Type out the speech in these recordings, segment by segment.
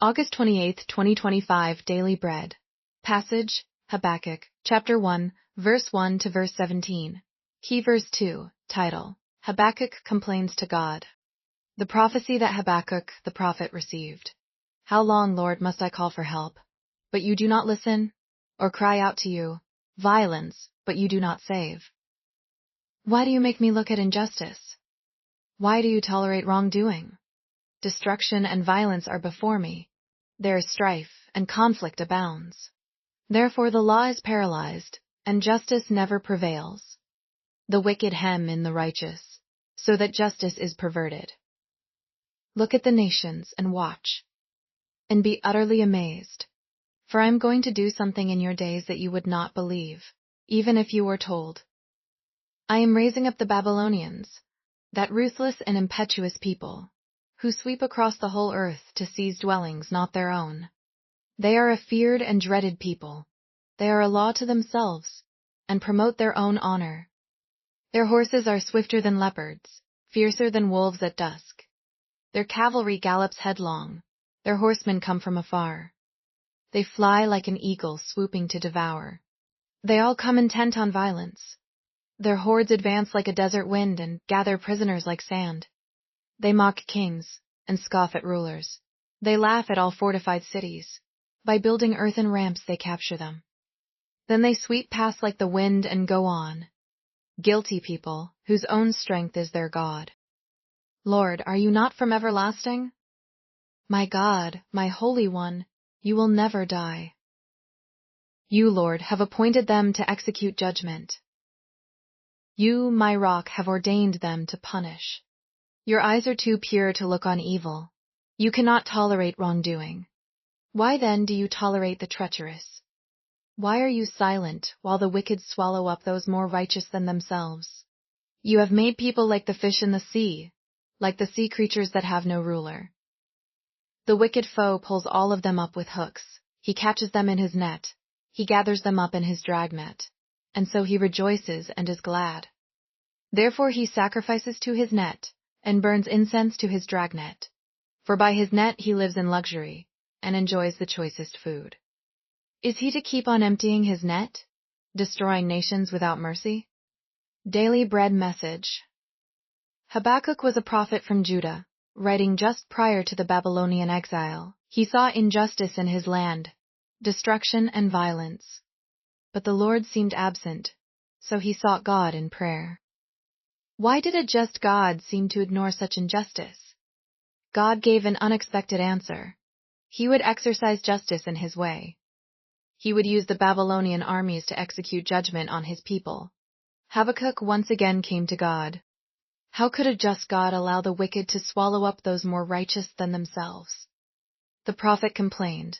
August 28, 2025 Daily Bread. Passage, Habakkuk, chapter 1, verse 1 to verse 17. Key verse 2, title, Habakkuk complains to God. The prophecy that Habakkuk the prophet received. How long, Lord, must I call for help, but you do not listen? Or cry out to you, violence, but you do not save? Why do you make me look at injustice? Why do you tolerate wrongdoing? Destruction and violence are before me. There is strife, and conflict abounds. Therefore the law is paralyzed, and justice never prevails. The wicked hem in the righteous, so that justice is perverted. Look at the nations and watch, and be utterly amazed. For I am going to do something in your days that you would not believe, even if you were told. I am raising up the Babylonians, that ruthless and impetuous people, who sweep across the whole earth to seize dwellings not their own. They are a feared and dreaded people. They are a law to themselves, and promote their own honor. Their horses are swifter than leopards, fiercer than wolves at dusk. Their cavalry gallops headlong, their horsemen come from afar. They fly like an eagle swooping to devour. They all come intent on violence. Their hordes advance like a desert wind and gather prisoners like sand. They mock kings and scoff at rulers. They laugh at all fortified cities. By building earthen ramps they capture them. Then they sweep past like the wind and go on. Guilty people, whose own strength is their God. Lord, are you not from everlasting? My God, my Holy One, you will never die. You, Lord, have appointed them to execute judgment. You, my rock, have ordained them to punish. Your eyes are too pure to look on evil. You cannot tolerate wrongdoing. Why then do you tolerate the treacherous? Why are you silent while the wicked swallow up those more righteous than themselves? You have made people like the fish in the sea, like the sea creatures that have no ruler. The wicked foe pulls all of them up with hooks. He catches them in his net. He gathers them up in his dragnet. And so he rejoices and is glad. Therefore he sacrifices to his net, and burns incense to his dragnet. For by his net he lives in luxury, and enjoys the choicest food. Is he to keep on emptying his net, destroying nations without mercy? Daily Bread Message. Habakkuk was a prophet from Judah, writing just prior to the Babylonian exile. He saw injustice in his land, destruction and violence. But the Lord seemed absent, so he sought God in prayer. Why did a just God seem to ignore such injustice? God gave an unexpected answer. He would exercise justice in his way. He would use the Babylonian armies to execute judgment on his people. Habakkuk once again came to God. How could a just God allow the wicked to swallow up those more righteous than themselves? The prophet complained,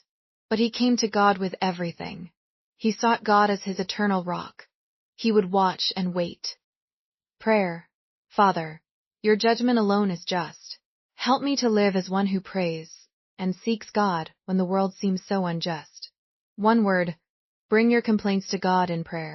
but he came to God with everything. He sought God as his eternal rock. He would watch and wait. Prayer. Father, your judgment alone is just. Help me to live as one who prays and seeks God when the world seems so unjust. One word, bring your complaints to God in prayer.